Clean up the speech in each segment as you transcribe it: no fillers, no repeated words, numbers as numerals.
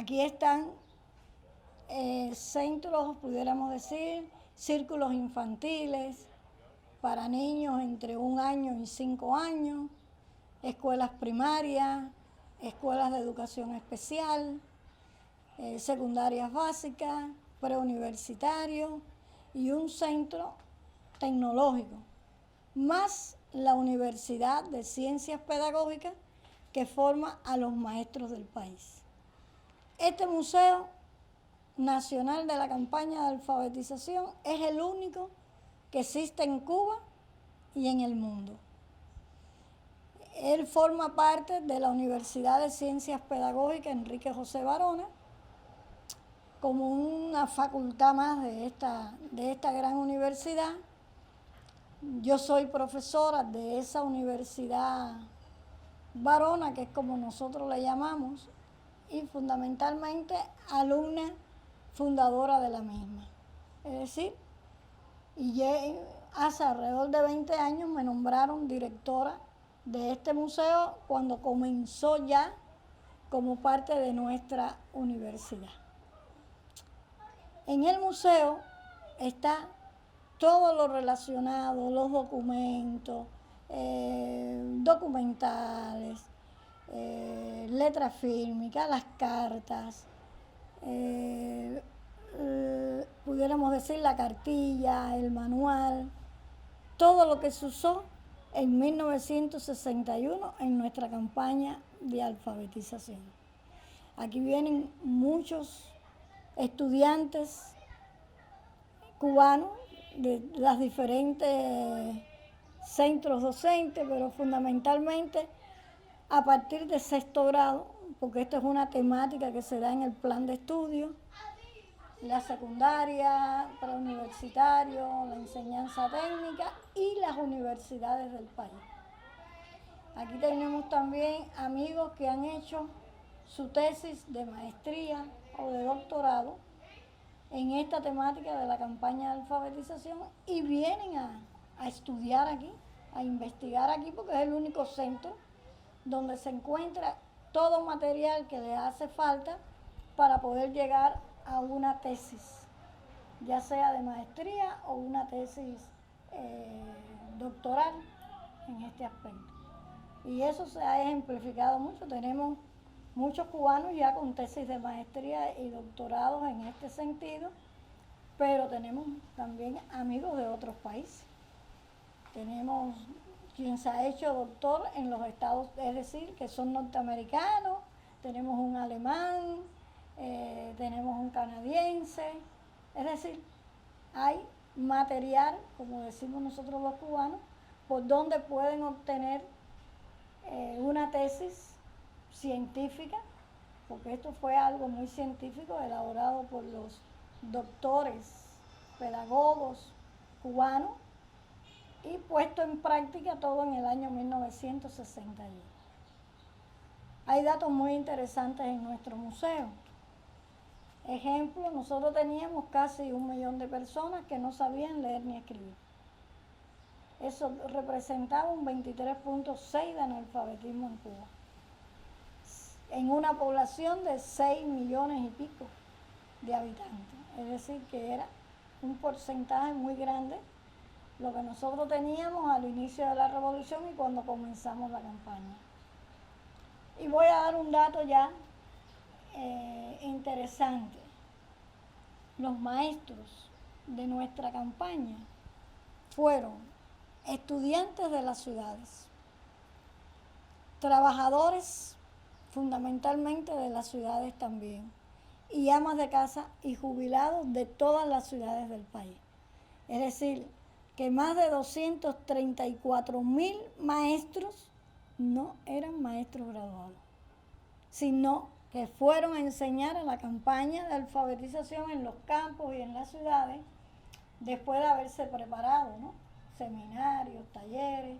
Aquí están centros, pudiéramos decir, círculos infantiles para niños entre 1 año y 5 años, escuelas primarias, escuelas de educación especial, secundarias básicas, preuniversitarios y un centro tecnológico, más la Universidad de Ciencias Pedagógicas que forma a los maestros del país. Este Museo Nacional de la Campaña de Alfabetización es el único que existe en Cuba y en el mundo. Él forma parte de la Universidad de Ciencias Pedagógicas Enrique José Barona, como una facultad más de esta gran universidad. Yo soy profesora de esa Universidad Barona, que es como nosotros le llamamos, y fundamentalmente alumna fundadora de la misma. Es decir, hace alrededor de 20 años me nombraron directora de este museo cuando comenzó ya como parte de nuestra universidad. En el museo está todo lo relacionado, los documentos, documentales, letras fílmicas, las cartas, pudiéramos decir la cartilla, el manual, todo lo que se usó en 1961 en nuestra campaña de alfabetización. Aquí vienen muchos estudiantes cubanos de los diferentes centros docentes, pero fundamentalmente a partir de 6º grado, porque esto es una temática que se da en el plan de estudio, la secundaria, preuniversitario, la enseñanza técnica y las universidades del país. Aquí tenemos también amigos que han hecho su tesis de maestría o de doctorado en esta temática de la campaña de alfabetización y vienen a estudiar aquí, a investigar aquí, porque es el único centro donde se encuentra todo material que le hace falta para poder llegar a una tesis, ya sea de maestría o una tesis doctoral en este aspecto. Y eso se ha ejemplificado mucho. Tenemos muchos cubanos ya con tesis de maestría y doctorados en este sentido, pero tenemos también amigos de otros países. Tenemos quien se ha hecho doctor en los Estados, es decir, que son norteamericanos, tenemos un alemán, tenemos un canadiense, es decir, hay material, como decimos nosotros los cubanos, por donde pueden obtener una tesis científica, porque esto fue algo muy científico elaborado por los doctores, pedagogos cubanos y puesto en práctica todo en el año 1961. Hay datos muy interesantes en nuestro museo. Ejemplo, nosotros teníamos casi 1 millón de personas que no sabían leer ni escribir. Eso representaba un 23.6% de analfabetismo en Cuba, en una población de 6 millones y pico de habitantes. Es decir, que era un porcentaje muy grande lo que nosotros teníamos al inicio de la revolución y cuando comenzamos la campaña. Y voy a dar un dato ya interesante. Los maestros de nuestra campaña fueron estudiantes de las ciudades, trabajadores fundamentalmente de las ciudades también, y amas de casa y jubilados de todas las ciudades del país. Es decir, que más de 234.000 maestros no eran maestros graduados, sino que fueron a enseñar a la campaña de alfabetización en los campos y en las ciudades, después de haberse preparado, ¿no? Seminarios, talleres,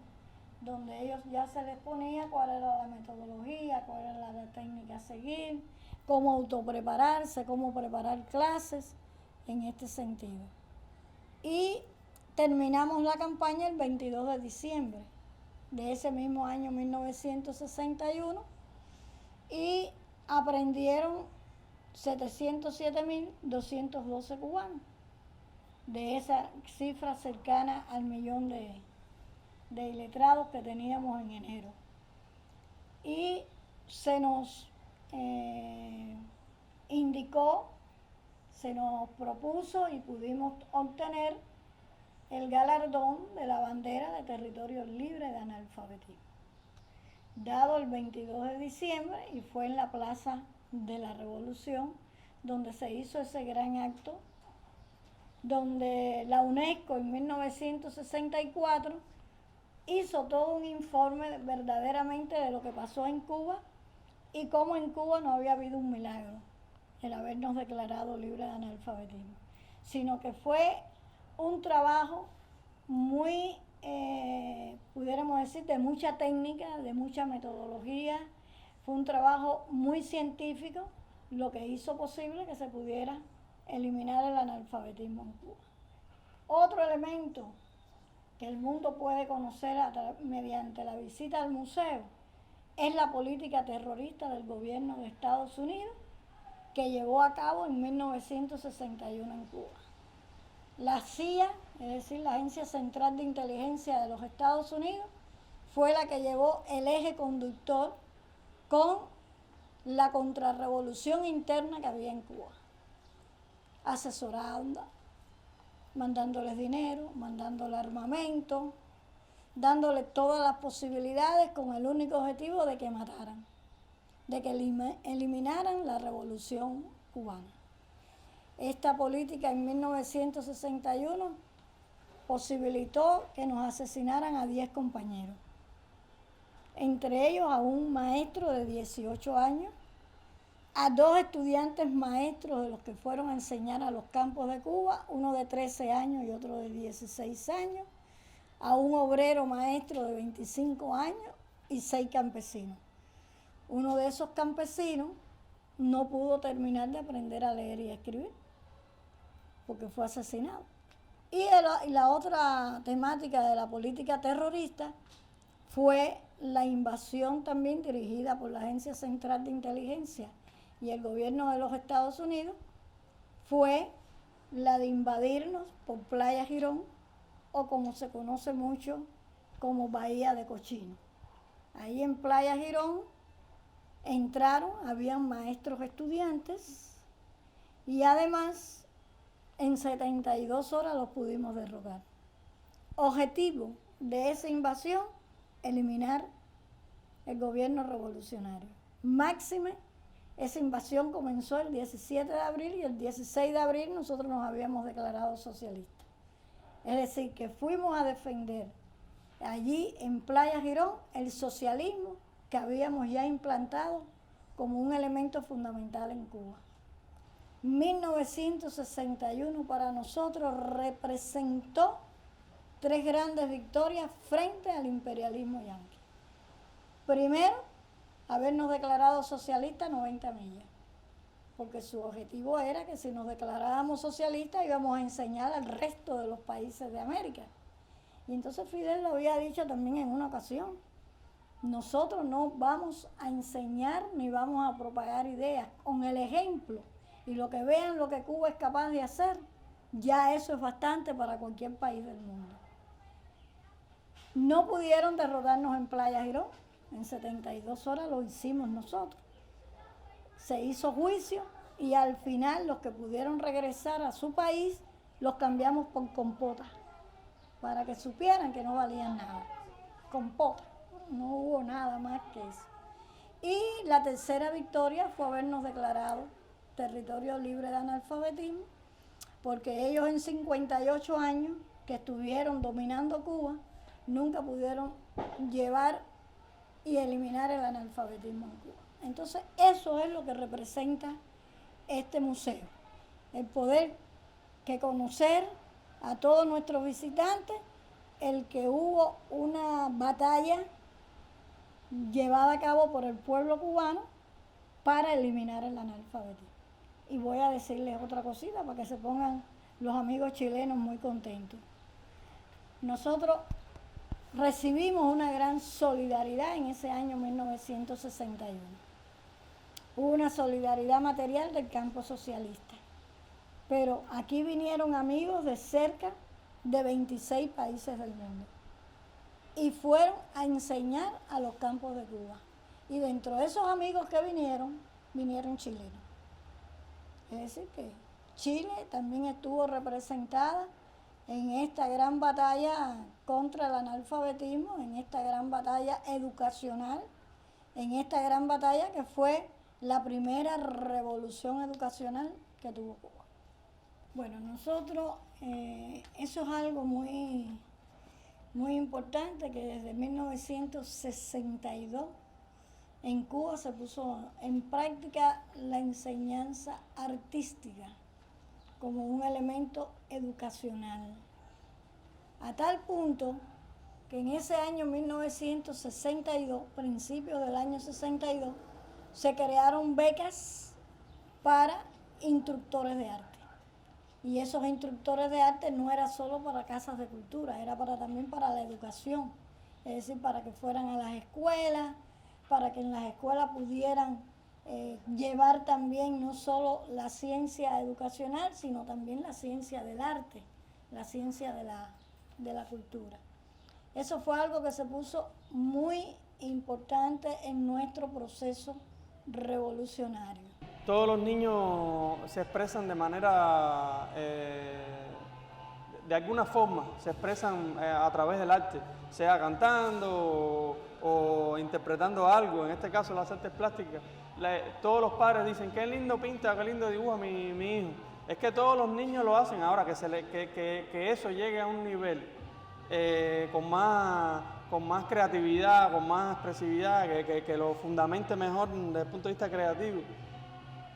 donde ellos ya se les ponía cuál era la metodología, cuál era la técnica a seguir, cómo autoprepararse, cómo preparar clases en este sentido. Y terminamos la campaña el 22 de diciembre de ese mismo año 1961 y aprendieron 707.212 cubanos, de esa cifra cercana al millón de iletrados que teníamos en enero. Y se nos indicó, se nos propuso y pudimos obtener el galardón de la bandera de territorio libre de analfabetismo, dado el 22 de diciembre, y fue en la Plaza de la Revolución donde se hizo ese gran acto, donde la UNESCO en 1964 hizo todo un informe verdaderamente de lo que pasó en Cuba y cómo en Cuba no había habido un milagro el habernos declarado libres de analfabetismo, sino que fue un trabajo muy, pudiéramos decir, de mucha técnica, de mucha metodología. Fue un trabajo muy científico lo que hizo posible que se pudiera eliminar el analfabetismo en Cuba. Otro elemento que el mundo puede conocer mediante la visita al museo es la política terrorista del gobierno de Estados Unidos que llevó a cabo en 1961 en Cuba. La CIA, es decir, la Agencia Central de Inteligencia de los Estados Unidos, fue la que llevó el eje conductor con la contrarrevolución interna que había en Cuba, asesorando, mandándoles dinero, mandándoles armamento, dándoles todas las posibilidades con el único objetivo de que mataran, de que eliminaran la revolución cubana. Esta política en 1961 posibilitó que nos asesinaran a 10 compañeros, entre ellos a un maestro de 18 años, a 2 estudiantes maestros de los que fueron a enseñar a los campos de Cuba, uno de 13 años y otro de 16 años, a un obrero maestro de 25 años y 6 campesinos. Uno de esos campesinos no pudo terminar de aprender a leer y a escribir porque fue asesinado. Y la otra temática de la política terrorista fue la invasión también dirigida por la Agencia Central de Inteligencia y el gobierno de los Estados Unidos, fue la de invadirnos por Playa Girón, o como se conoce mucho como Bahía de Cochino. Ahí en Playa Girón entraron, habían maestros estudiantes y además en 72 horas los pudimos derrocar. Objetivo de esa invasión, eliminar el gobierno revolucionario. Máxime, esa invasión comenzó el 17 de abril y el 16 de abril nosotros nos habíamos declarado socialistas. Es decir, que fuimos a defender allí en Playa Girón el socialismo que habíamos ya implantado como un elemento fundamental en Cuba. 1961 para nosotros representó 3 grandes victorias frente al imperialismo yanqui. Primero, habernos declarado socialistas 90 millas, porque su objetivo era que si nos declarábamos socialistas íbamos a enseñar al resto de los países de América. Y entonces Fidel lo había dicho también en una ocasión: nosotros no vamos a enseñar ni vamos a propagar ideas, con el ejemplo y lo que vean lo que Cuba es capaz de hacer, ya eso es bastante para cualquier país del mundo. No pudieron derrotarnos en Playa Girón, en 72 horas lo hicimos nosotros. Se hizo juicio y al final los que pudieron regresar a su país los cambiamos por compotas, para que supieran que no valían nada. Compota, no hubo nada más que eso. Y la tercera victoria fue habernos declarado territorio libre de analfabetismo, porque ellos en 58 años que estuvieron dominando Cuba, nunca pudieron llevar y eliminar el analfabetismo en Cuba. Entonces, eso es lo que representa este museo, el poder que conocer a todos nuestros visitantes el que hubo una batalla llevada a cabo por el pueblo cubano para eliminar el analfabetismo. Y voy a decirles otra cosita para que se pongan los amigos chilenos muy contentos. Nosotros recibimos una gran solidaridad en ese año 1961. hubo una solidaridad material del campo socialista. Pero aquí vinieron amigos de cerca de 26 países del mundo y fueron a enseñar a los campos de Cuba. Y dentro de esos amigos que vinieron chilenos. Es decir, que Chile también estuvo representada en esta gran batalla contra el analfabetismo, en esta gran batalla educacional, en esta gran batalla que fue la primera revolución educacional que tuvo Cuba. Bueno, nosotros, eso es algo muy importante, que desde 1962 en Cuba se puso en práctica la enseñanza artística como un elemento educacional. A tal punto que en ese año 1962, principios del año 62, se crearon becas para instructores de arte. Y esos instructores de arte no era solo para casas de cultura, era también para la educación. Es decir, para que fueran a las escuelas, para que en las escuelas pudieran llevar también no solo la ciencia educacional, sino también la ciencia del arte, la ciencia de la cultura. Eso fue algo que se puso muy importante en nuestro proceso revolucionario. Todos los niños se expresan de manera, de alguna forma, se expresan a través del arte, sea cantando o interpretando algo, en este caso las artes plásticas. Todos los padres dicen, qué lindo pinta, qué lindo dibuja mi hijo. Es que todos los niños lo hacen ahora, que eso llegue a un nivel con más creatividad, con más expresividad, que lo fundamente mejor desde el punto de vista creativo.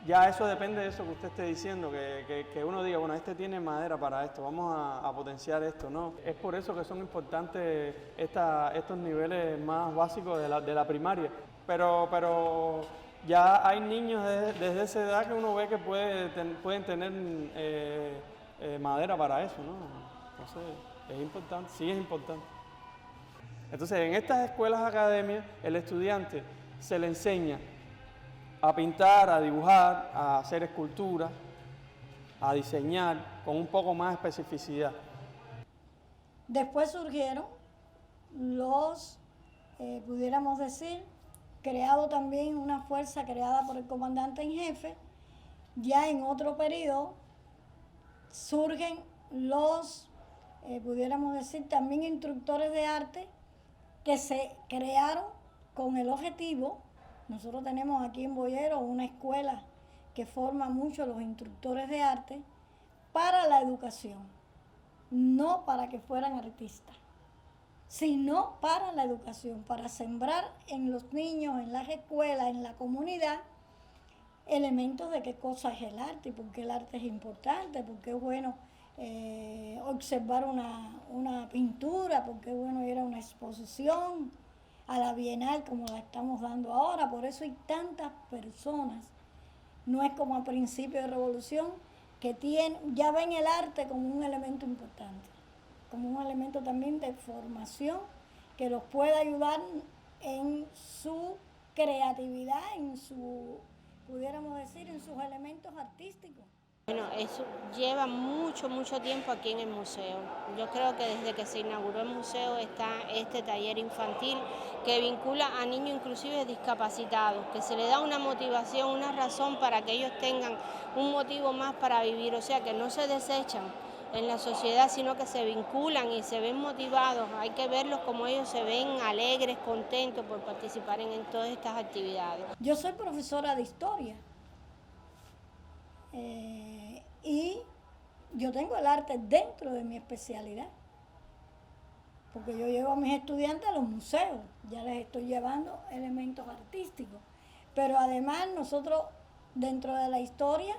Ya eso depende de eso que usted esté diciendo, que uno diga, bueno, este tiene madera para esto, vamos a potenciar esto, ¿no? Es por eso que son importantes estos niveles más básicos de la primaria. Pero ya hay niños desde esa edad que uno ve que pueden tener madera para eso, ¿no? Entonces, es importante, sí es importante. Entonces, en estas escuelas academias, el estudiante se le enseña a pintar, a dibujar, a hacer esculturas, a diseñar con un poco más de especificidad. Después surgieron los, pudiéramos decir, creado también una fuerza creada por el comandante en jefe. Ya en otro periodo surgen los, pudiéramos decir, también instructores de arte que se crearon con el objetivo. Nosotros tenemos aquí en Boyero una escuela que forma mucho los instructores de arte para la educación, no para que fueran artistas, sino para la educación, para sembrar en los niños, en las escuelas, en la comunidad, elementos de qué cosa es el arte y por qué el arte es importante, por qué es bueno observar una pintura, por qué es bueno ir a una exposición, a la Bienal como la estamos dando ahora. Por eso hay tantas personas, no es como a principio de revolución, que ya ven el arte como un elemento importante, como un elemento también de formación que los puede ayudar en su creatividad, pudiéramos decir, en sus elementos artísticos. Bueno, eso lleva mucho tiempo aquí en el museo. Yo creo que desde que se inauguró el museo está este taller infantil que vincula a niños inclusive discapacitados, que se le da una motivación, una razón para que ellos tengan un motivo más para vivir, o sea, que no se desechan en la sociedad, sino que se vinculan y se ven motivados. Hay que verlos como ellos se ven alegres, contentos por participar en todas estas actividades. Yo soy profesora de historia. Y yo tengo el arte dentro de mi especialidad, porque yo llevo a mis estudiantes a los museos, ya les estoy llevando elementos artísticos, pero además nosotros dentro de la historia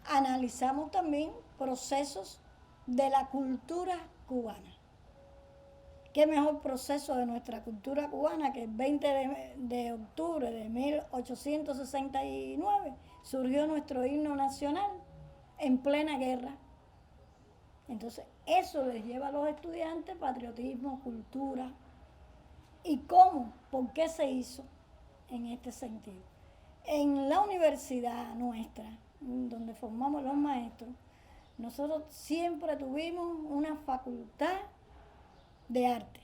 analizamos también procesos de la cultura cubana. ¿Qué mejor proceso de nuestra cultura cubana que el 20 de octubre de 1869 surgió nuestro himno nacional en plena guerra? Entonces, eso les lleva a los estudiantes patriotismo, cultura. ¿Y cómo? ¿Por qué se hizo en este sentido? En la universidad nuestra, donde formamos los maestros, nosotros siempre tuvimos una facultad de arte,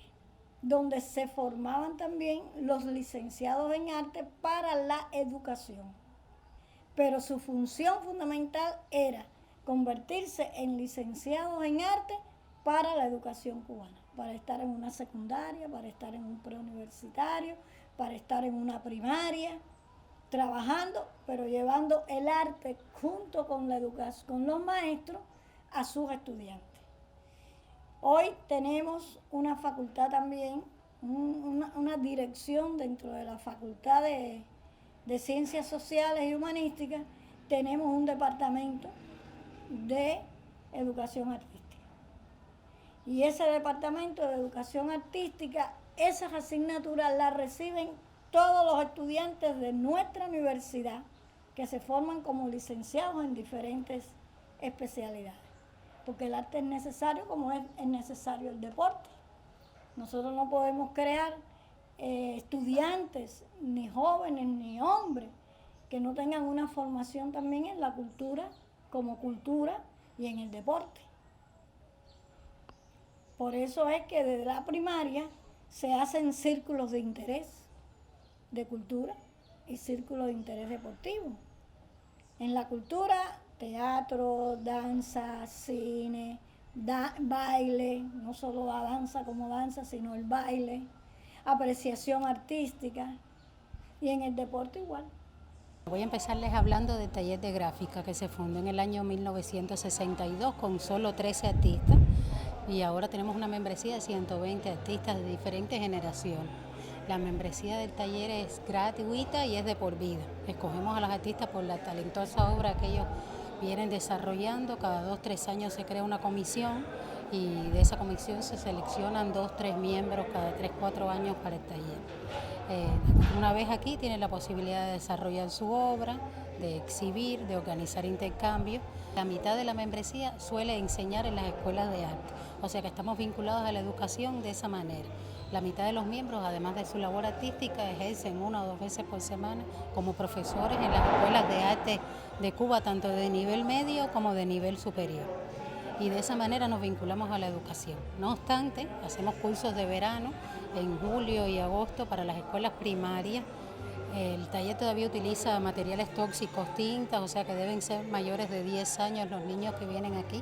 donde se formaban también los licenciados en arte para la educación. Pero su función fundamental era convertirse en licenciados en arte para la educación cubana, para estar en una secundaria, para estar en un preuniversitario, para estar en una primaria, trabajando, pero llevando el arte junto con la educación, con los maestros, a sus estudiantes. Hoy tenemos una facultad también, una dirección dentro de la Facultad de Ciencias Sociales y Humanísticas, tenemos un departamento de educación artística. Y ese departamento de educación artística, esas asignaturas las reciben todos los estudiantes de nuestra universidad que se forman como licenciados en diferentes especialidades. Porque el arte es necesario como es necesario el deporte. Nosotros no podemos crear estudiantes, ni jóvenes, ni hombres, que no tengan una formación también en la cultura, como cultura, y en el deporte. Por eso es que desde la primaria se hacen círculos de interés de cultura y círculos de interés deportivo. En la cultura, teatro, danza, cine, baile, no solo la danza como danza, sino el baile, apreciación artística, y en el deporte igual. Voy a empezarles hablando del taller de gráfica que se fundó en el año 1962 con solo 13 artistas, y ahora tenemos una membresía de 120 artistas de diferentes generaciones. La membresía del taller es gratuita y es de por vida. Escogemos a los artistas por la talentosa obra que ellos vienen desarrollando. Cada 2 o 3 años se crea una comisión y de esa comisión se seleccionan 2 o 3 miembros cada 3 o 4 años para el taller. Una vez aquí tienen la posibilidad de desarrollar su obra, de exhibir, de organizar intercambios. La mitad de la membresía suele enseñar en las escuelas de arte, o sea que estamos vinculados a la educación de esa manera. La mitad de los miembros, además de su labor artística, ejercen 1 o 2 veces por semana como profesores en las escuelas de arte de Cuba, tanto de nivel medio como de nivel superior. Y de esa manera nos vinculamos a la educación. No obstante, hacemos cursos de verano en julio y agosto para las escuelas primarias. El taller todavía utiliza materiales tóxicos, tintas, o sea que deben ser mayores de 10 años los niños que vienen aquí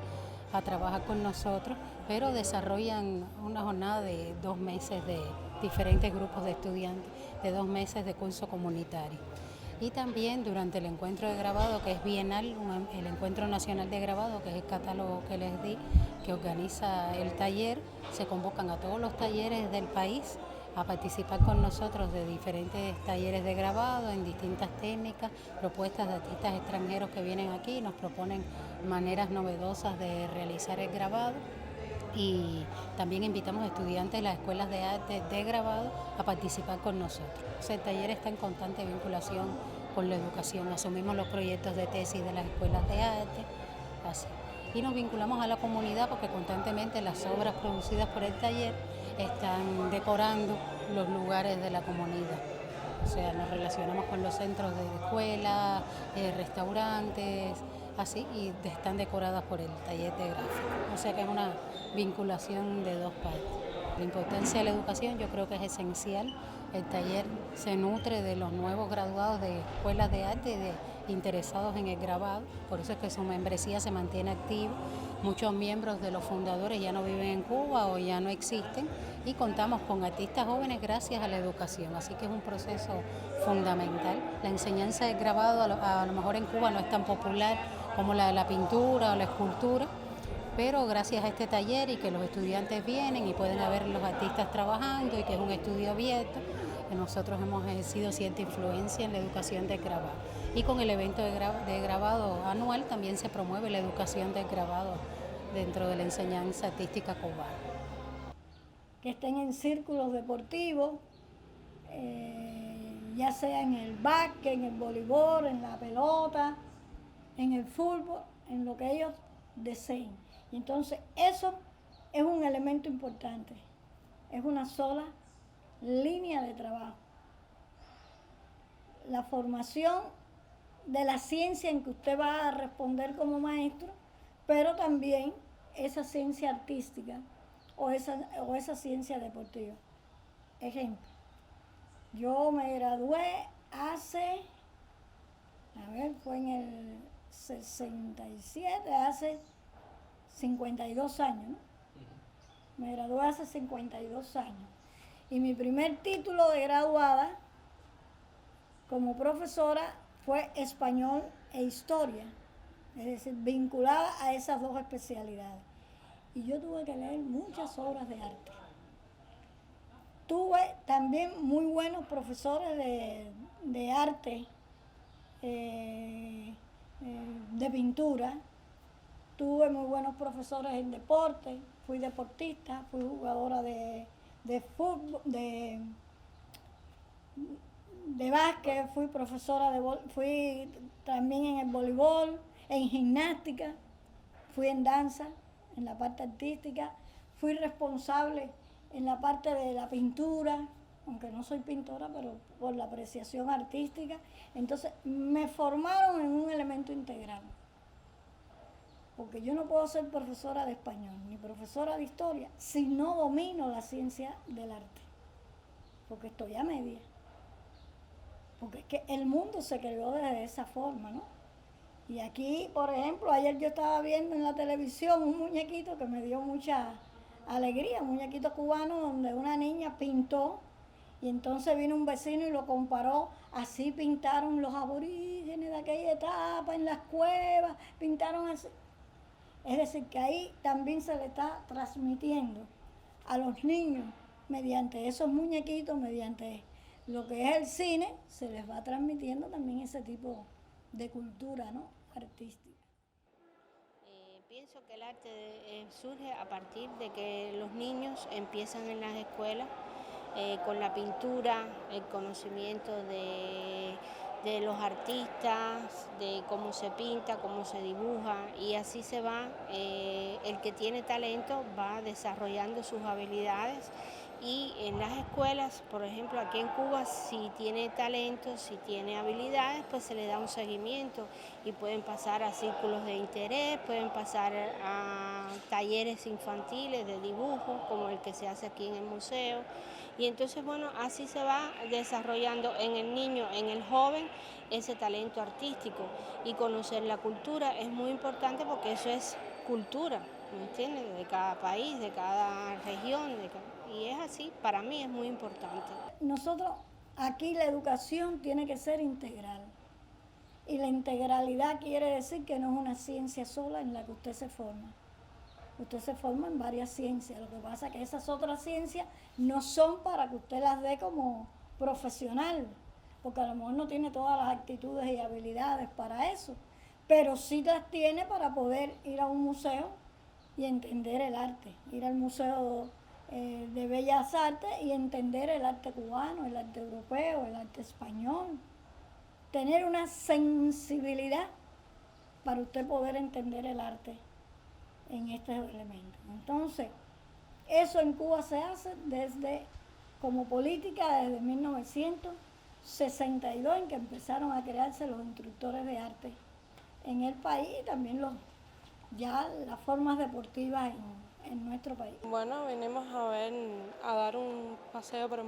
a trabajar con nosotros, pero desarrollan una jornada de 2 meses de diferentes grupos de estudiantes, de 2 meses de curso comunitario. Y también durante el encuentro de grabado, que es bienal, el Encuentro Nacional de Grabado, que es el catálogo que les di, que organiza el taller, se convocan a todos los talleres del país a participar con nosotros de diferentes talleres de grabado en distintas técnicas, propuestas de artistas extranjeros que vienen aquí y nos proponen maneras novedosas de realizar el grabado. Y también invitamos a estudiantes de las escuelas de arte de grabado a participar con nosotros. O sea, el taller está en constante vinculación con la educación, asumimos los proyectos de tesis de las escuelas de arte, así. Y nos vinculamos a la comunidad porque constantemente las obras producidas por el taller están decorando los lugares de la comunidad. O sea, nos relacionamos con los centros de escuela, restaurantes, así, y están decoradas por el taller de gráfica. O sea que es una vinculación de 2 partes. La importancia de la educación yo creo que es esencial. El taller se nutre de los nuevos graduados de escuelas de arte y de interesados en el grabado, por eso es que su membresía se mantiene activa. Muchos miembros de los fundadores ya no viven en Cuba o ya no existen y contamos con artistas jóvenes gracias a la educación, así que es un proceso fundamental. La enseñanza del grabado a lo mejor en Cuba no es tan popular como la de la pintura o la escultura, pero gracias a este taller y que los estudiantes vienen y pueden ver los artistas trabajando y que es un estudio abierto, nosotros hemos ejercido cierta influencia en la educación del grabado. Y con el evento de grabado anual también se promueve la educación del grabado dentro de la enseñanza artística cubana. Que estén en círculos deportivos, ya sea en el básquet, en el voleibol, en la pelota, en el fútbol, en lo que ellos deseen. Y entonces eso es un elemento importante, es una sola línea de trabajo. La formación de la ciencia en que usted va a responder como maestro, pero también esa ciencia artística o esa ciencia deportiva. Ejemplo, yo me gradué fue en el 67, hace 52 años, ¿no? Me gradué hace 52 años. Y mi primer título de graduada como profesora fue español e historia, es decir, vinculada a esas dos especialidades. Y yo tuve que leer muchas obras de arte. Tuve también muy buenos profesores de arte, de pintura. Tuve muy buenos profesores en deporte, fui deportista, fui jugadora de fútbol, de básquet, fui profesora fui también en el voleibol, en gimnástica, fui en danza, en la parte artística, fui responsable en la parte de la pintura, aunque no soy pintora, pero por la apreciación artística. Entonces me formaron en un elemento integral, porque yo no puedo ser profesora de español ni profesora de historia si no domino la ciencia del arte, porque estoy a media. Porque es que el mundo se creó de esa forma, ¿no? Y aquí, por ejemplo, ayer yo estaba viendo en la televisión un muñequito que me dio mucha alegría, un muñequito cubano donde una niña pintó y entonces vino un vecino y lo comparó, así pintaron los aborígenes de aquella etapa en las cuevas, pintaron así. Es decir, que ahí también se le está transmitiendo a los niños mediante esos muñequitos, mediante lo que es el cine, se les va transmitiendo también ese tipo de cultura, ¿no?, artística. Pienso que el arte surge a partir de que los niños empiezan en las escuelas con la pintura, el conocimiento de los artistas, de cómo se pinta, cómo se dibuja, y así se va, el que tiene talento va desarrollando sus habilidades. Y en las escuelas, por ejemplo, aquí en Cuba, si tiene talento, si tiene habilidades, pues se le da un seguimiento y pueden pasar a círculos de interés, pueden pasar a talleres infantiles de dibujo, como el que se hace aquí en el museo. Y entonces, bueno, así se va desarrollando en el niño, en el joven, ese talento artístico. Y conocer la cultura es muy importante porque eso es cultura, ¿me entiendes? De cada país, de cada región, y es así, para mí es muy importante. Nosotros, aquí la educación tiene que ser integral. Y la integralidad quiere decir que no es una ciencia sola en la que usted se forma. Usted se forma en varias ciencias. Lo que pasa es que esas otras ciencias no son para que usted las dé como profesional, porque a lo mejor no tiene todas las actitudes y habilidades para eso, pero sí las tiene para poder ir a un museo y entender el arte, ir al Museo de Bellas Artes y entender el arte cubano, el arte europeo, el arte español. Tener una sensibilidad para usted poder entender el arte en estos elementos. Entonces, eso en Cuba se hace como política desde 1962, en que empezaron a crearse los instructores de arte en el país y también ya las formas deportivas en nuestro país. Bueno, vinimos a dar un paseo por el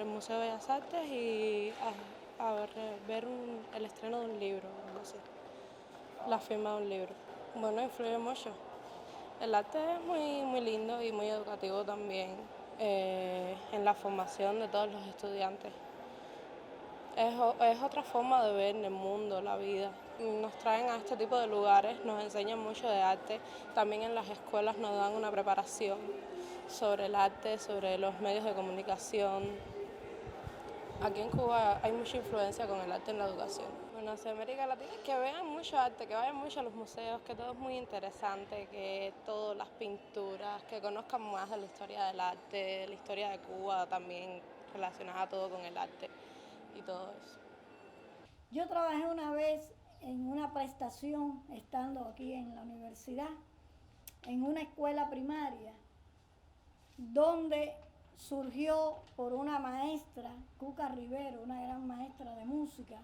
Museo de Bellas Artes y ver el estreno de un libro, algo así, la firma de un libro. Bueno, influye mucho. El arte es muy, muy lindo y muy educativo también en la formación de todos los estudiantes. Es otra forma de ver el mundo, la vida. Nos traen a este tipo de lugares, nos enseñan mucho de arte. También en las escuelas nos dan una preparación sobre el arte, sobre los medios de comunicación. Aquí en Cuba hay mucha influencia con el arte en la educación. Bueno, hacia América Latina, que vean mucho arte, que vayan mucho a los museos, que todo es muy interesante, que todas las pinturas, que conozcan más de la historia del arte, de la historia de Cuba también relacionada todo con el arte y todo eso. Yo trabajé una vez en una prestación, estando aquí en la universidad, en una escuela primaria, donde surgió por una maestra, Cuca Rivero, una gran maestra de música,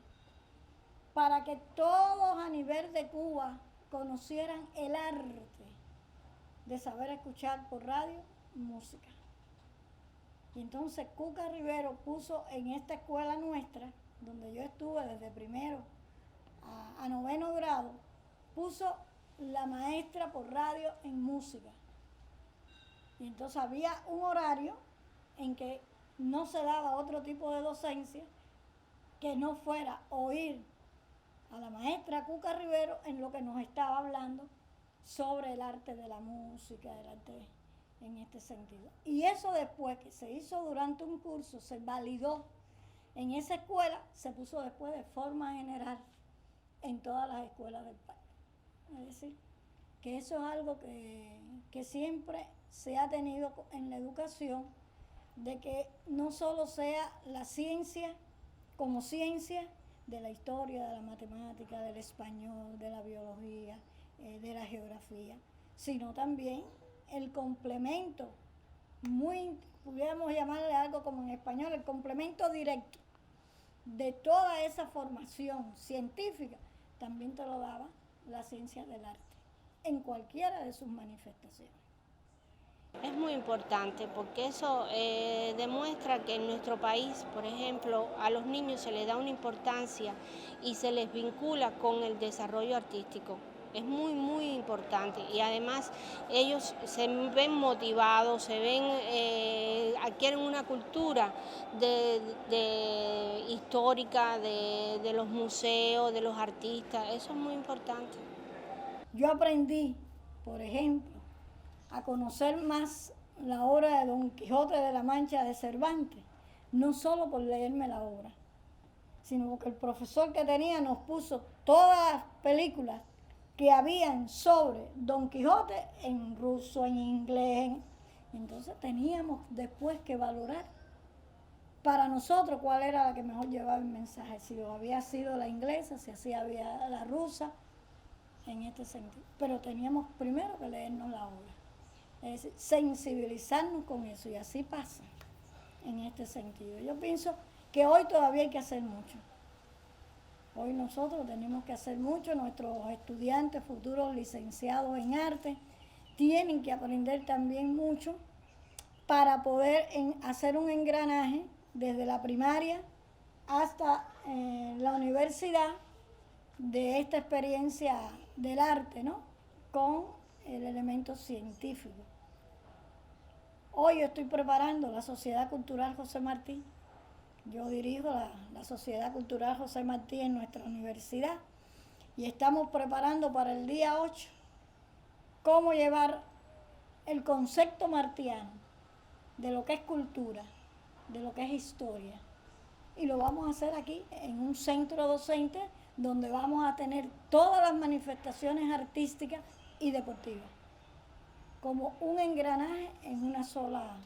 para que todos a nivel de Cuba conocieran el arte de saber escuchar por radio música. Y entonces Cuca Rivero puso en esta escuela nuestra, donde yo estuve desde primero a noveno grado, puso la maestra por radio en música. Y entonces había un horario en que no se daba otro tipo de docencia que no fuera oír a la maestra Cuca Rivero en lo que nos estaba hablando sobre el arte de la música, el arte en este sentido. Y eso después que se hizo durante un curso, se validó en esa escuela, se puso después de forma general en todas las escuelas del país. Es decir, que eso es algo que siempre se ha tenido en la educación, de que no solo sea la ciencia como ciencia de la historia, de la matemática, del español, de la biología, de la geografía, sino también el complemento, pudiéramos llamarle algo como en español, el complemento directo de toda esa formación científica, también te lo daba la ciencia del arte, en cualquiera de sus manifestaciones. Es muy importante porque eso demuestra que en nuestro país, por ejemplo, a los niños se les da una importancia y se les vincula con el desarrollo artístico. Es muy, muy importante y además ellos se ven motivados, adquieren una cultura histórica de los museos, de los artistas. Eso es muy importante. Yo aprendí, por ejemplo, a conocer más la obra de Don Quijote de la Mancha de Cervantes, no solo por leerme la obra, sino porque el profesor que tenía nos puso todas las películas que habían sobre Don Quijote en ruso, en inglés, entonces teníamos después que valorar para nosotros cuál era la que mejor llevaba el mensaje, si había sido la inglesa, si así había la rusa, en este sentido. Pero teníamos primero que leernos la obra. Es decir, sensibilizarnos con eso, y así pasa en este sentido. Yo pienso que hoy todavía hay que hacer mucho. Hoy nosotros tenemos que hacer mucho, nuestros estudiantes, futuros licenciados en arte, tienen que aprender también mucho para poder hacer un engranaje desde la primaria hasta la universidad de esta experiencia del arte, ¿no? Con el elemento científico. Hoy yo estoy preparando la Sociedad Cultural José Martí. Yo dirijo la Sociedad Cultural José Martí en nuestra universidad y estamos preparando para el día 8 cómo llevar el concepto martiano de lo que es cultura, de lo que es historia. Y lo vamos a hacer aquí en un centro docente donde vamos a tener todas las manifestaciones artísticas y deportivas, como un engranaje en una sola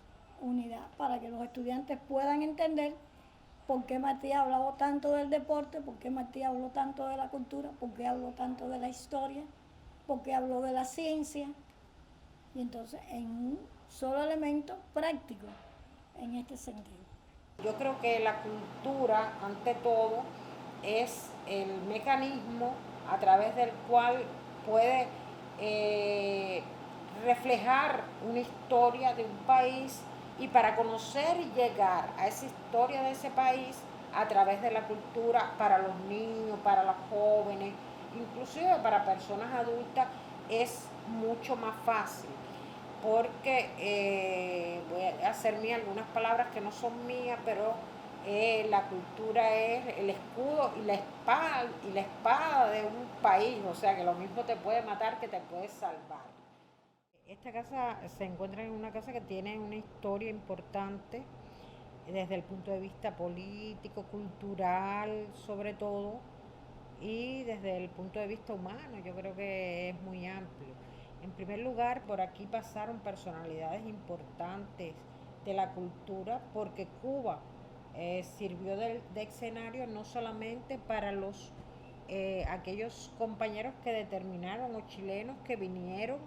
unidad, para que los estudiantes puedan entender por qué Martí ha hablado tanto del deporte, por qué Martí habló tanto de la cultura, por qué habló tanto de la historia, por qué habló de la ciencia, y entonces en un solo elemento práctico en este sentido. Yo creo que la cultura, ante todo, es el mecanismo a través del cual puede reflejar una historia de un país, y para conocer y llegar a esa historia de ese país a través de la cultura para los niños, para los jóvenes, inclusive para personas adultas, es mucho más fácil. Porque voy a hacer mías algunas palabras que no son mías, pero la cultura es el escudo y la espada de un país, o sea que lo mismo te puede matar que te puede salvar. Esta casa se encuentra en una casa que tiene una historia importante desde el punto de vista político, cultural, sobre todo, y desde el punto de vista humano. Yo creo que es muy amplio. En primer lugar, por aquí pasaron personalidades importantes de la cultura, porque Cuba sirvió de escenario no solamente para aquellos compañeros que determinaron, o chilenos que vinieron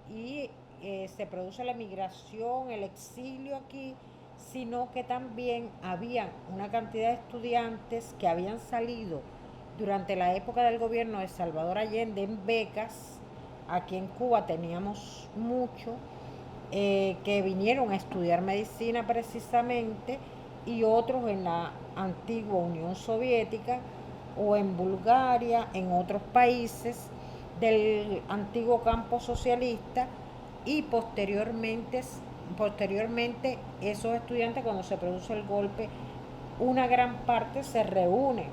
y se produce la migración, el exilio aquí, sino que también había una cantidad de estudiantes que habían salido durante la época del gobierno de Salvador Allende en becas. Aquí en Cuba teníamos mucho que vinieron a estudiar medicina precisamente, y otros en la antigua Unión Soviética o en Bulgaria, en otros países del antiguo campo socialista, y posteriormente esos estudiantes, cuando se produce el golpe, una gran parte se reúne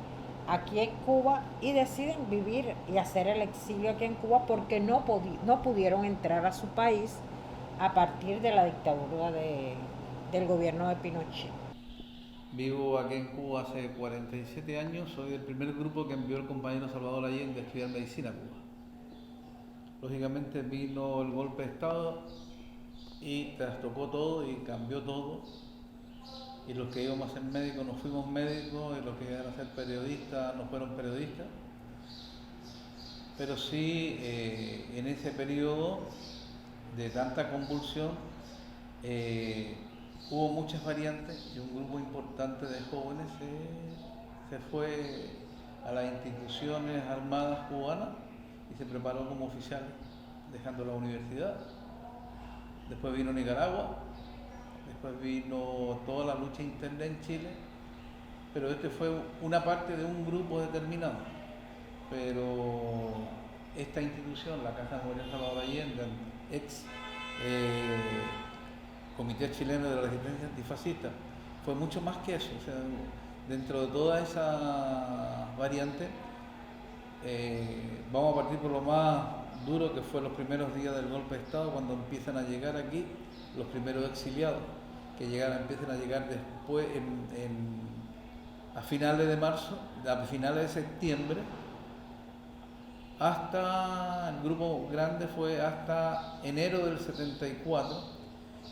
aquí en Cuba y deciden vivir y hacer el exilio aquí en Cuba porque no pudieron entrar a su país a partir de la dictadura del gobierno de Pinochet. Vivo aquí en Cuba hace 47 años, soy del primer grupo que envió el compañero Salvador Allende a estudiar medicina a Cuba. Lógicamente vino el golpe de Estado y trastocó todo y cambió todo, y los que íbamos a ser médicos nos fuimos médicos, y los que iban a ser periodistas nos fueron periodistas. Pero sí, en ese periodo de tanta convulsión hubo muchas variantes, y un grupo importante de jóvenes se fue a las instituciones armadas cubanas y se preparó como oficiales, dejando la universidad. Después vino Nicaragua, después vino toda la lucha interna en Chile, pero este fue una parte de un grupo determinado. Pero esta institución, la Casa Memorial Salvador Allende, ex Comité Chileno de la Resistencia Antifascista, fue mucho más que eso. O sea, dentro de toda esa variante, vamos a partir por lo más duro, que fue los primeros días del golpe de Estado, cuando empiezan a llegar aquí los primeros exiliados, que empiezan a llegar después a finales de marzo, a finales de septiembre, hasta el grupo grande fue hasta enero del 74,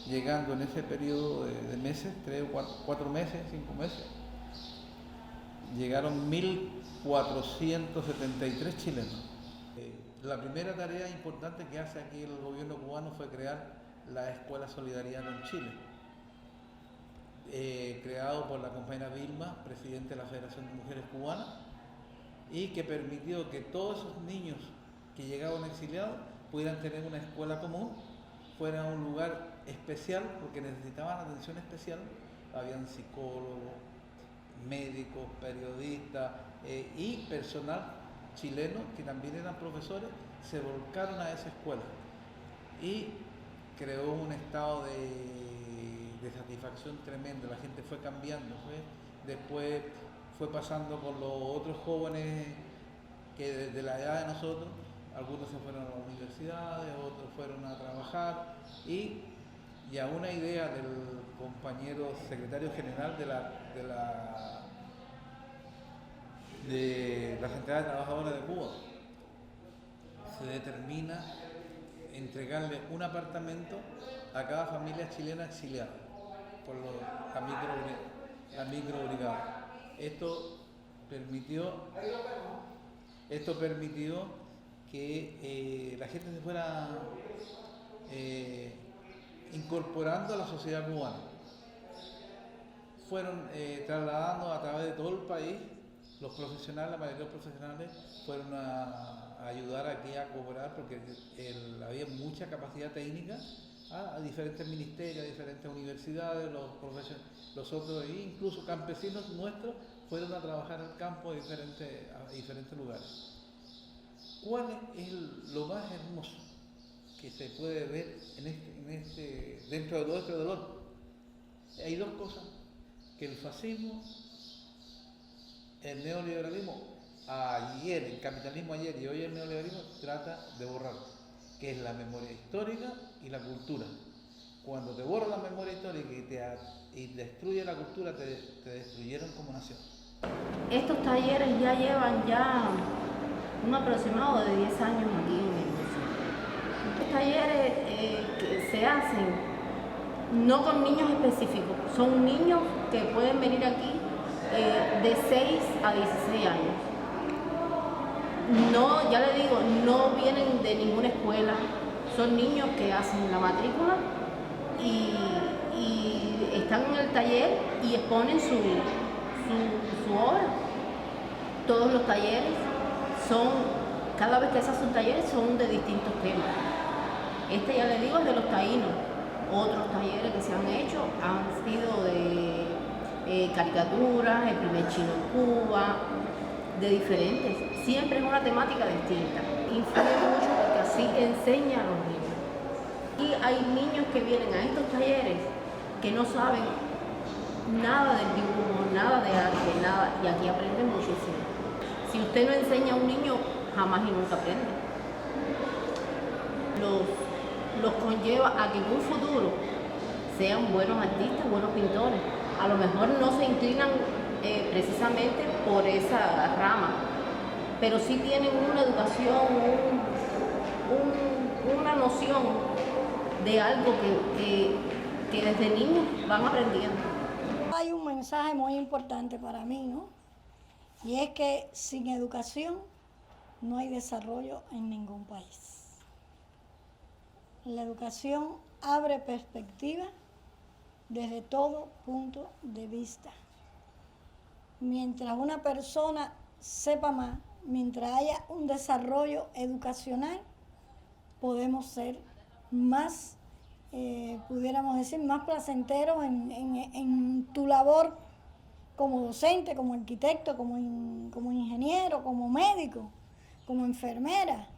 llegando en ese periodo de meses, 3 o 4 meses, 5 meses, llegaron 1.473 chilenos. La primera tarea importante que hace aquí el gobierno cubano fue crear la Escuela Solidaridad con Chile, creado por la compañera Vilma, presidente de la Federación de Mujeres Cubanas, y que permitió que todos esos niños que llegaban exiliados pudieran tener una escuela común, fuera un lugar especial, porque necesitaban atención especial. Habían psicólogos, médicos, periodistas y personal chileno que también eran profesores, se volcaron a esa escuela y creó un estado de satisfacción tremendo. La gente fue cambiando, después fue pasando con los otros jóvenes que desde la edad de nosotros, algunos se fueron a las universidades, otros fueron a trabajar, y a una idea del compañero secretario general de la Central de Trabajadores de Cuba, se determina entregarle un apartamento a cada familia chilena exiliada por la microbrigada. Esto permitió que la gente se fuera incorporando a la sociedad cubana. Fueron trasladando a través de todo el país. Los profesionales, la mayoría de los profesionales fueron a ayudar aquí a cobrar, porque había mucha capacidad técnica a diferentes ministerios, a diferentes universidades, los otros, incluso campesinos nuestros, fueron a trabajar al campo a diferentes lugares. ¿Cuál es lo más hermoso que se puede ver dentro de todo este dolor? Hay dos cosas: que el fascismo, el neoliberalismo ayer, el capitalismo ayer y hoy el neoliberalismo trata de borrar, que es la memoria histórica y la cultura. Cuando te borra la memoria histórica y destruye la cultura, te destruyeron como nación. Estos talleres ya llevan un aproximado de 10 años aquí en el museo. Estos talleres que se hacen no con niños específicos, son niños que pueden venir aquí de 6 a 16 años. No, ya le digo, no vienen de ninguna escuela, son niños que hacen la matrícula y están en el taller y exponen su obra. Todos los talleres cada vez que se hacen talleres son de distintos temas. Este, ya le digo, es de los taínos. Otros talleres que se han hecho han sido de caricaturas, el primer chino en Cuba, de diferentes. Siempre es una temática distinta. Influye mucho porque así enseña a los niños. Y hay niños que vienen a estos talleres que no saben nada del dibujo, nada de arte, nada, y aquí aprenden muchísimo. Si usted no enseña a un niño, jamás y nunca aprende. Los conlleva a que en un futuro sean buenos artistas, buenos pintores. A lo mejor no se inclinan precisamente por esa rama, pero sí tienen una educación, una noción de algo que desde niños van aprendiendo. Hay un mensaje muy importante para mí, ¿no? Y es que sin educación no hay desarrollo en ningún país. La educación abre perspectivas desde todo punto de vista. Mientras una persona sepa más, mientras haya un desarrollo educacional, podemos ser más, pudiéramos decir, más placenteros en tu labor como docente, como arquitecto, como ingeniero, como médico, como enfermera,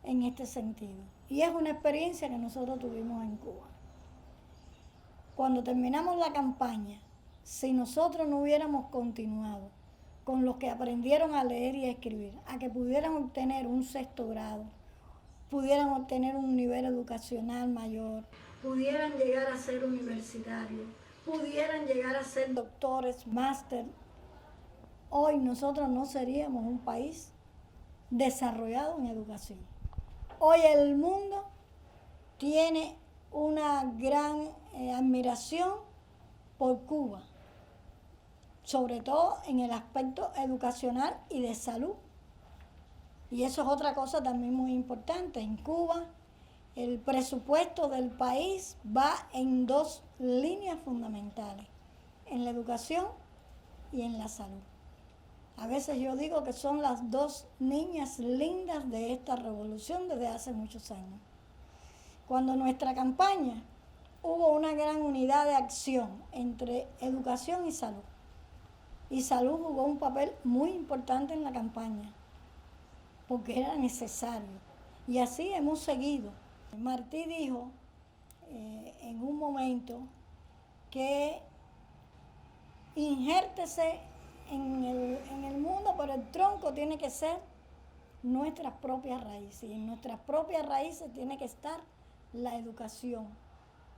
en este sentido. Y es una experiencia que nosotros tuvimos en Cuba. Cuando terminamos la campaña, si nosotros no hubiéramos continuado con los que aprendieron a leer y a escribir, a que pudieran obtener un 6º grado, pudieran obtener un nivel educacional mayor, pudieran llegar a ser universitarios, pudieran llegar a ser doctores, máster, hoy nosotros no seríamos un país desarrollado en educación. Hoy el mundo tiene una gran admiración por Cuba, sobre todo en el aspecto educacional y de salud. Y eso es otra cosa también muy importante. En Cuba, el presupuesto del país va en 2 líneas fundamentales, en la educación y en la salud. A veces yo digo que son las 2 niñas lindas de esta revolución desde hace muchos años. Cuando nuestra campaña hubo una gran unidad de acción entre educación y salud. Y salud jugó un papel muy importante en la campaña, porque era necesario. Y así hemos seguido. Martí dijo en un momento que injértese en el mundo, pero el tronco tiene que ser nuestras propias raíces. Y en nuestras propias raíces tiene que estar la educación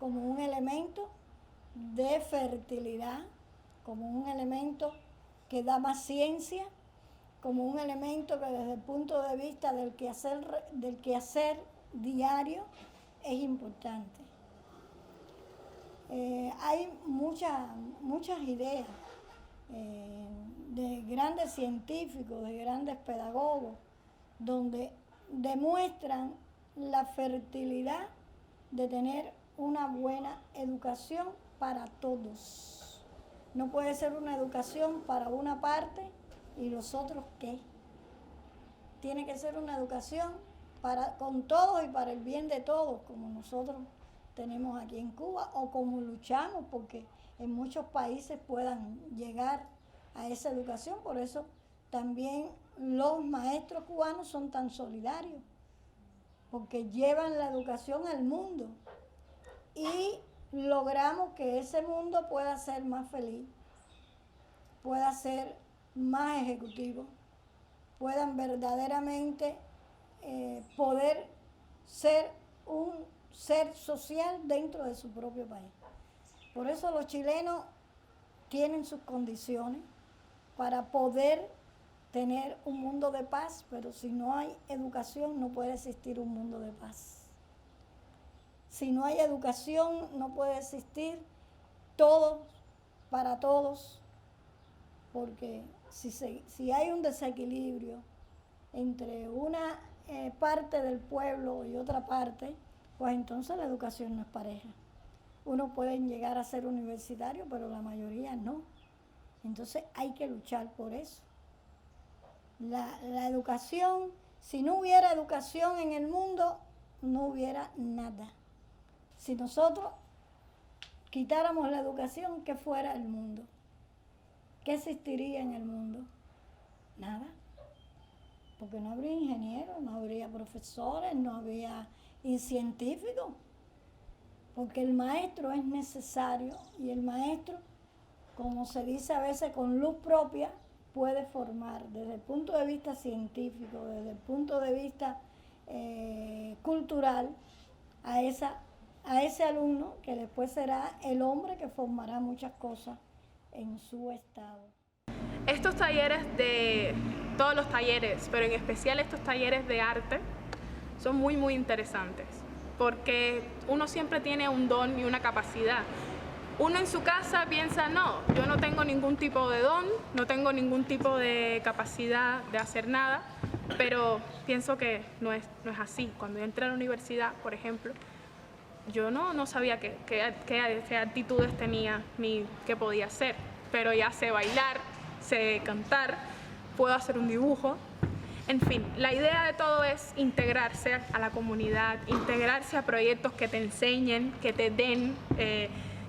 como un elemento de fertilidad, como un elemento que da más ciencia, como un elemento que desde el punto de vista del quehacer diario es importante. Hay muchas ideas de grandes científicos, de grandes pedagogos, donde demuestran la fertilidad de tener una buena educación para todos. No puede ser una educación para una parte y los otros ¿qué? Tiene que ser una educación con todos y para el bien de todos, como nosotros tenemos aquí en Cuba, o como luchamos porque en muchos países puedan llegar a esa educación. Por eso también los maestros cubanos son tan solidarios, porque llevan la educación al mundo y logramos que ese mundo pueda ser más feliz, pueda ser más ejecutivo, puedan verdaderamente poder ser un ser social dentro de su propio país. Por eso los chilenos tienen sus condiciones para poder tener un mundo de paz, pero si no hay educación no puede existir un mundo de paz. Si no hay educación no puede existir todos para todos, porque si hay un desequilibrio entre una parte del pueblo y otra parte, pues entonces la educación no es pareja. Unos pueden llegar a ser universitarios, pero la mayoría no. Entonces hay que luchar por eso. La educación, si no hubiera educación en el mundo, no hubiera nada. Si nosotros quitáramos la educación, ¿qué fuera el mundo? ¿Qué existiría en el mundo? Nada. Porque no habría ingenieros, no habría profesores, no habría científicos. Porque el maestro es necesario y el maestro, como se dice a veces con luz propia, puede formar desde el punto de vista científico, desde el punto de vista cultural, a ese alumno que después será el hombre que formará muchas cosas en su estado. Estos talleres todos los talleres, pero en especial estos talleres de arte, son muy interesantes, porque uno siempre tiene un don y una capacidad. Uno en su casa piensa, no, yo no tengo ningún tipo de don, no tengo ningún tipo de capacidad de hacer nada, pero pienso que no es así. Cuando yo entré a la universidad, por ejemplo, yo no sabía qué actitudes tenía ni qué podía hacer, pero ya sé bailar, sé cantar, puedo hacer un dibujo. En fin, la idea de todo es integrarse a la comunidad, integrarse a proyectos que te enseñen, que te den,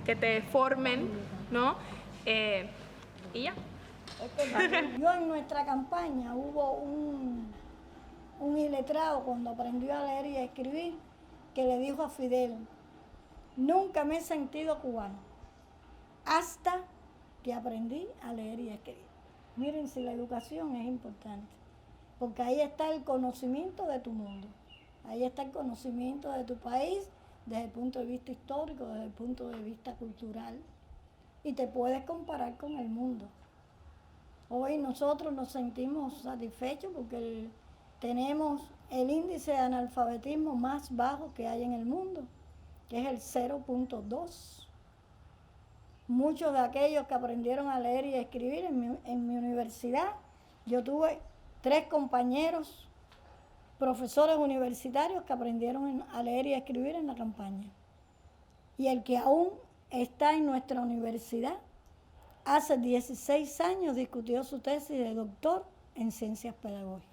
que te formen, ¿no? Y ya. Yo en nuestra campaña hubo un iletrado cuando aprendió a leer y a escribir que le dijo a Fidel, nunca me he sentido cubano hasta que aprendí a leer y a escribir. Miren si la educación es importante, porque ahí está el conocimiento de tu mundo, ahí está el conocimiento de tu país desde el punto de vista histórico, desde el punto de vista cultural, y te puedes comparar con el mundo. Hoy nosotros nos sentimos satisfechos porque tenemos el índice de analfabetismo más bajo que hay en el mundo, que es el 0.2. Muchos de aquellos que aprendieron a leer y a escribir en mi universidad, yo tuve 3 compañeros, profesores universitarios que aprendieron a leer y a escribir en la campaña. Y el que aún está en nuestra universidad, hace 16 años discutió su tesis de doctor en ciencias pedagógicas.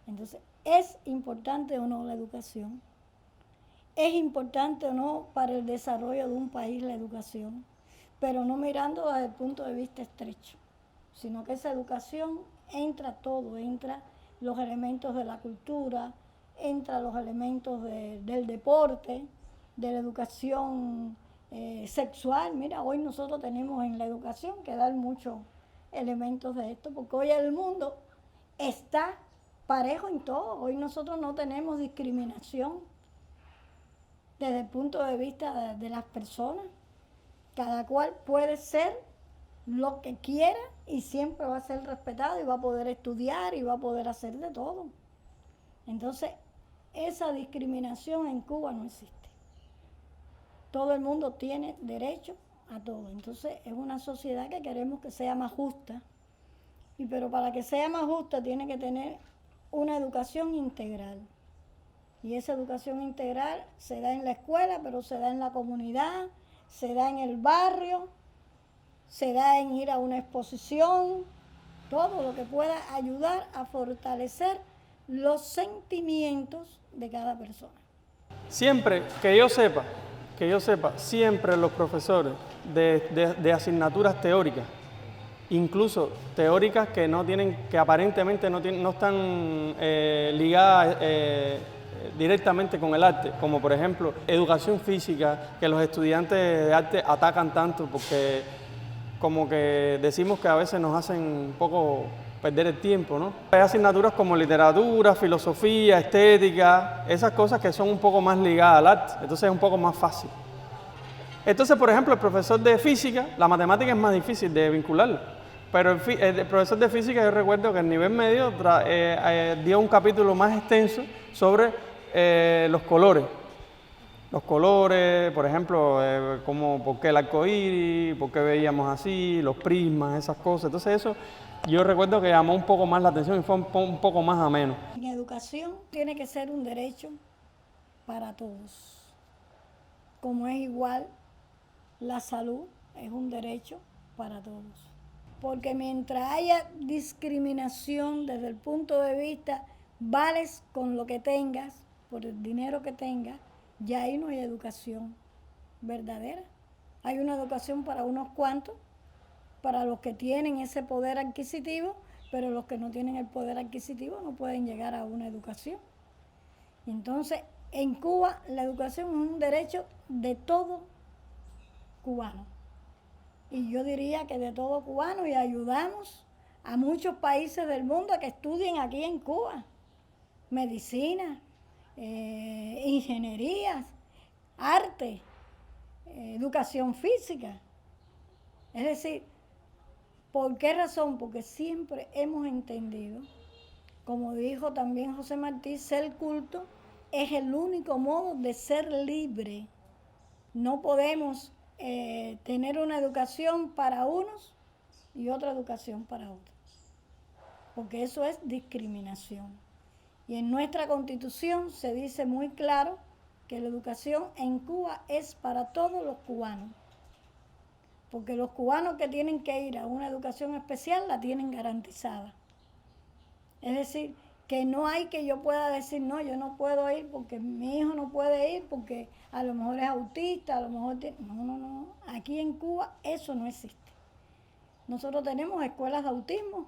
Entonces, ¿es importante o no la educación? ¿Es importante o no para el desarrollo de un país la educación? Pero no mirando desde el punto de vista estrecho, sino que esa educación entra todo, entra los elementos de la cultura, entra los elementos del deporte, de la educación sexual. Mira, hoy nosotros tenemos en la educación que dar muchos elementos de esto, porque hoy el mundo está parejo en todo. Hoy nosotros no tenemos discriminación desde el punto de vista de las personas. Cada cual puede ser lo que quiera y siempre va a ser respetado y va a poder estudiar y va a poder hacer de todo. Entonces, esa discriminación en Cuba no existe. Todo el mundo tiene derecho a todo. Entonces, es una sociedad que queremos que sea más justa. Pero para que sea más justa tiene que tener una educación integral. Y esa educación integral se da en la escuela, pero se da en la comunidad, se da en el barrio, se da en ir a una exposición, todo lo que pueda ayudar a fortalecer los sentimientos de cada persona. Siempre, que yo sepa, siempre los profesores de asignaturas teóricas, incluso teóricas que no tienen, que aparentemente no están ligadas directamente con el arte, como por ejemplo educación física, que los estudiantes de arte atacan tanto porque como que decimos que a veces nos hacen un poco perder el tiempo, ¿no? Hay asignaturas como literatura, filosofía, estética, esas cosas que son un poco más ligadas al arte, entonces es un poco más fácil. Entonces, por ejemplo, el profesor de física, la matemática es más difícil de vincularla, pero el profesor de física, yo recuerdo que en nivel medio dio un capítulo más extenso sobre los colores. Los colores, por ejemplo, por qué el arco iris, por qué veíamos así, los prismas, esas cosas. Entonces eso yo recuerdo que llamó un poco más la atención y fue un poco más ameno. En educación tiene que ser un derecho para todos. Como es igual, la salud es un derecho para todos. porque mientras haya discriminación desde el punto de vista, vales con lo que tengas, por el dinero que tengas, ya ahí no hay educación verdadera. Hay una educación para unos cuantos, para los que tienen ese poder adquisitivo, pero los que no tienen el poder adquisitivo no pueden llegar a una educación. Entonces, en Cuba la educación es un derecho de todo cubano. Y yo diría que de todo cubano, y ayudamos a muchos países del mundo a que estudien aquí en Cuba. Medicina, ingenierías, arte, educación física. Es decir, ¿por qué razón? Porque siempre hemos entendido, como dijo también José Martí, ser culto es el único modo de ser libre. No podemos tener una educación para unos y otra educación para otros, porque eso es discriminación. Y en nuestra Constitución se dice muy claro que la educación en Cuba es para todos los cubanos, porque los cubanos que tienen que ir a una educación especial la tienen garantizada. Es decir, que no hay que yo pueda decir, no, yo no puedo ir porque mi hijo no puede ir porque a lo mejor es autista, a lo mejor... No. Aquí en Cuba eso no existe. Nosotros tenemos escuelas de autismo,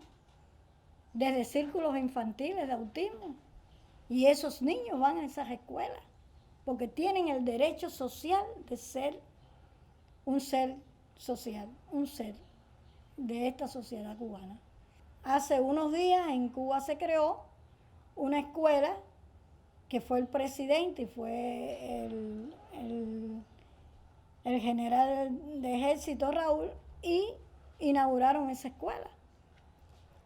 desde círculos infantiles de autismo, y esos niños van a esas escuelas porque tienen el derecho social de ser un ser social, un ser de esta sociedad cubana. Hace unos días en Cuba se creó una escuela que fue el presidente y fue el general de ejército Raúl, y inauguraron esa escuela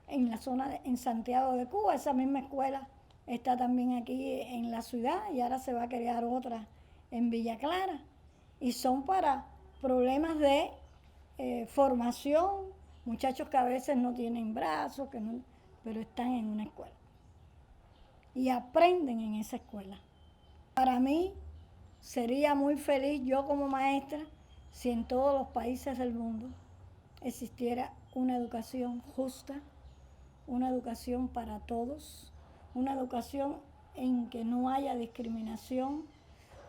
en la zona en Santiago de Cuba. Esa misma escuela está también aquí en la ciudad y ahora se va a crear otra en Villa Clara, y son para problemas de formación, muchachos que a veces no tienen brazos, pero están en una escuela y aprenden en esa escuela. Para mí sería muy feliz yo como maestra si en todos los países del mundo existiera una educación justa, una educación para todos, una educación en que no haya discriminación,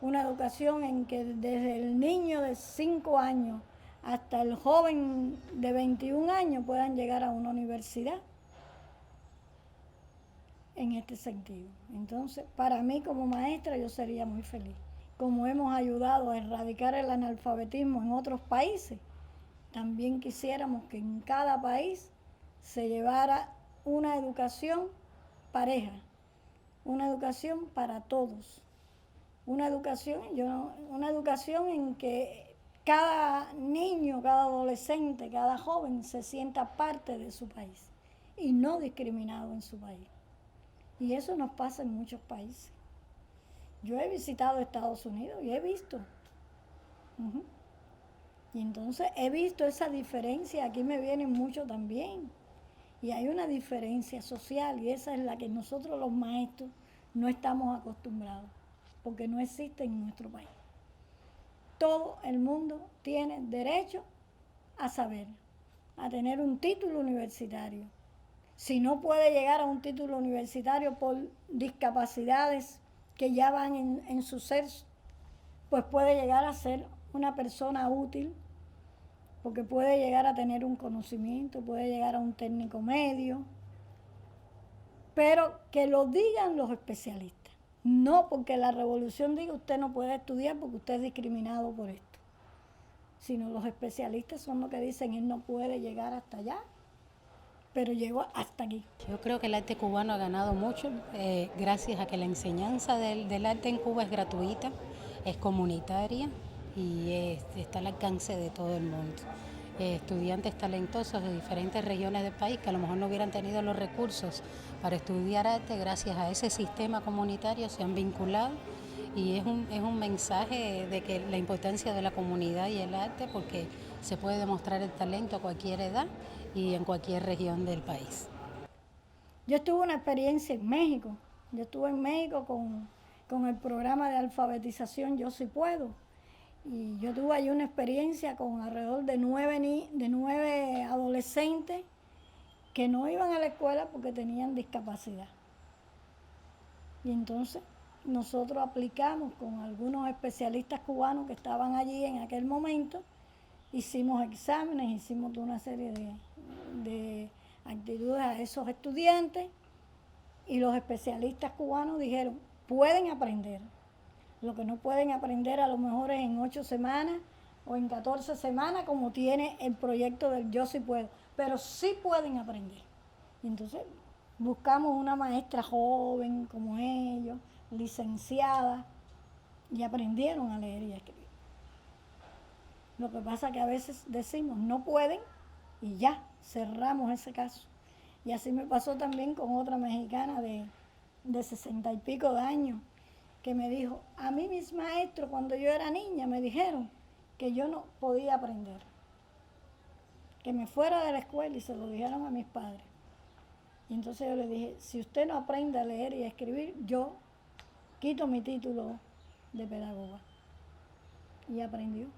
una educación en que desde el niño de 5 años hasta el joven de 21 años puedan llegar a una universidad en este sentido. Entonces, para mí como maestra yo sería muy feliz. Como hemos ayudado a erradicar el analfabetismo en otros países, también quisiéramos que en cada país se llevara una educación pareja, una educación para todos, una educación en que cada niño, cada adolescente, cada joven se sienta parte de su país y no discriminado en su país. Y eso nos pasa en muchos países. Yo he visitado Estados Unidos y he visto. Y entonces he visto esa diferencia. Aquí me vienen muchos también. Y hay una diferencia social y esa es la que nosotros los maestros no estamos acostumbrados, porque no existe en nuestro país. Todo el mundo tiene derecho a saber, a tener un título universitario. Si no puede llegar a un título universitario por discapacidades que ya van en su ser, pues puede llegar a ser una persona útil, porque puede llegar a tener un conocimiento, puede llegar a un técnico medio, pero que lo digan los especialistas. No porque la revolución diga usted no puede estudiar porque usted es discriminado por esto, sino los especialistas son los que dicen él no puede llegar hasta allá, pero llegó hasta aquí. Yo creo que el arte cubano ha ganado mucho gracias a que la enseñanza del arte en Cuba es gratuita, es comunitaria y está al alcance de todo el mundo. Estudiantes talentosos de diferentes regiones del país que a lo mejor no hubieran tenido los recursos para estudiar arte, gracias a ese sistema comunitario se han vinculado, y es un mensaje de que la importancia de la comunidad y el arte, porque se puede demostrar el talento a cualquier edad y en cualquier región del país. Yo tuve una experiencia en México. Yo estuve en México con el programa de alfabetización Yo Sí Puedo. Y yo tuve ahí una experiencia con alrededor de 9 adolescentes que no iban a la escuela porque tenían discapacidad. Y entonces nosotros aplicamos con algunos especialistas cubanos que estaban allí en aquel momento, hicimos exámenes, hicimos una serie de actitudes a esos estudiantes y los especialistas cubanos dijeron, pueden aprender. Lo que no pueden aprender a lo mejor es en 8 semanas o en 14 semanas como tiene el proyecto del Yo Sí Puedo, pero sí pueden aprender. Y entonces buscamos una maestra joven como ellos, licenciada, y aprendieron a leer y a escribir. Lo que pasa es que a veces decimos, no pueden, y ya, cerramos ese caso. Y así me pasó también con otra mexicana de 60 y pico de años, que me dijo, a mí mis maestros cuando yo era niña me dijeron que yo no podía aprender, que me fuera de la escuela, y se lo dijeron a mis padres. Y entonces yo le dije, si usted no aprende a leer y a escribir, yo quito mi título de pedagoga. Y aprendió.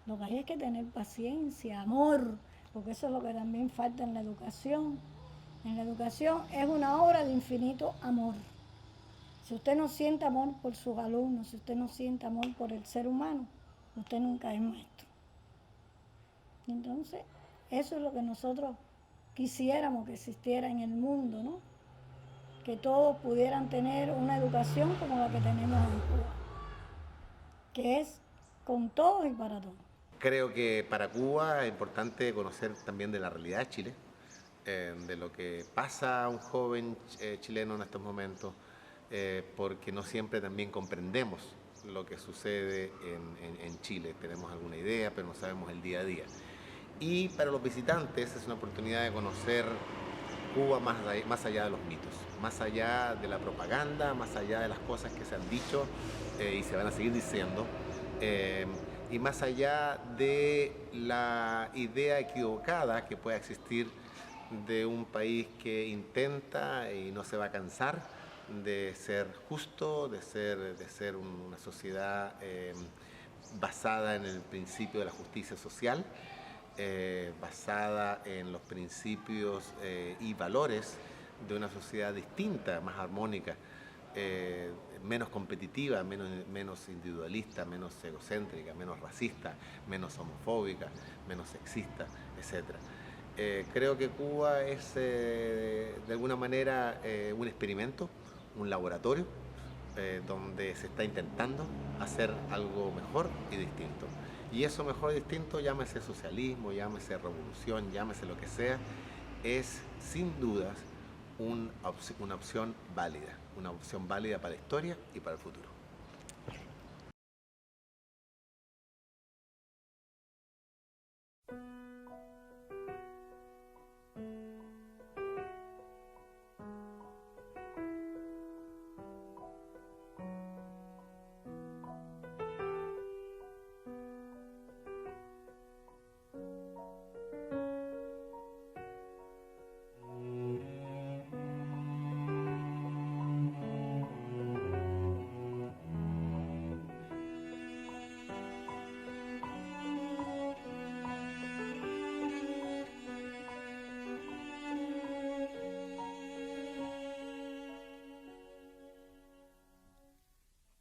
Lo que hay es que tener paciencia, amor, porque eso es lo que también falta en la educación. En la educación es una obra de infinito amor. Si usted no siente amor por sus alumnos, si usted no siente amor por el ser humano, usted nunca es maestro. Entonces, eso es lo que nosotros quisiéramos que existiera en el mundo, ¿no? Que todos pudieran tener una educación como la que tenemos en Cuba, que es con todos y para todos. Creo que para Cuba es importante conocer también de la realidad de Chile, de lo que pasa a un joven chileno en estos momentos, porque no siempre también comprendemos lo que sucede en Chile. Tenemos alguna idea, pero no sabemos el día a día. Y para los visitantes es una oportunidad de conocer Cuba más allá de los mitos, más allá de la propaganda, más allá de las cosas que se han dicho y se van a seguir diciendo, y más allá de la idea equivocada que pueda existir de un país que intenta y no se va a cansar de ser justo, de ser una sociedad basada en el principio de la justicia social, basada en los principios y valores de una sociedad distinta, más armónica, menos competitiva, menos individualista, menos egocéntrica, menos racista, menos homofóbica, menos sexista, etc. Creo que Cuba es de alguna manera un experimento, un laboratorio donde se está intentando hacer algo mejor y distinto. Y eso mejor y distinto, llámese socialismo, llámese revolución, llámese lo que sea, es sin dudas una opción válida para la historia y para el futuro.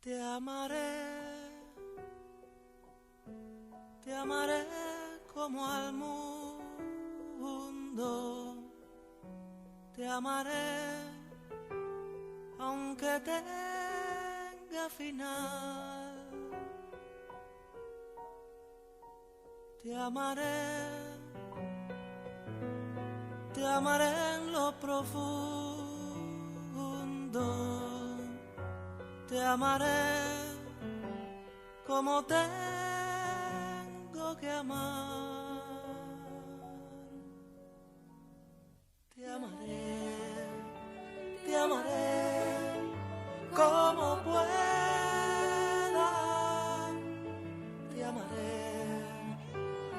Te amaré como al mundo, te amaré aunque tenga final, te amaré en lo profundo, te amaré como tengo que amar, te amaré como pueda, te amaré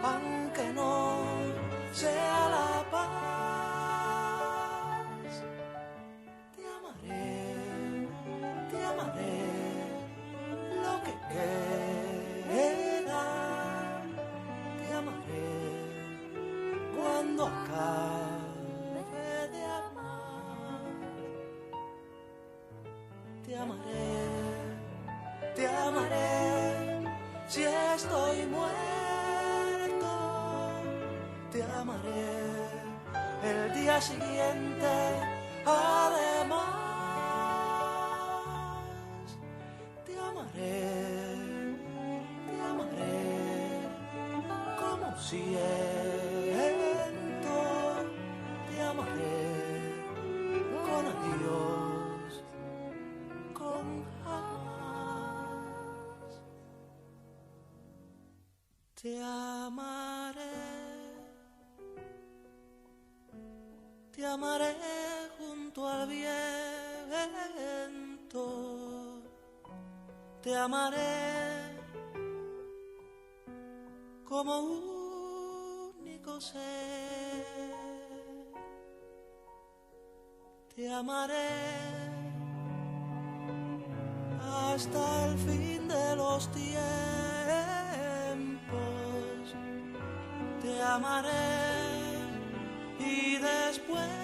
aunque no sea la paz, te amaré lo que quede. estoy muerto, te amaré el día siguiente, además, te amaré como siento, te amaré con adiós, con jamás, te amaré junto al viento, te amaré como único ser, te amaré hasta el fin de los tiempos, te amaré y después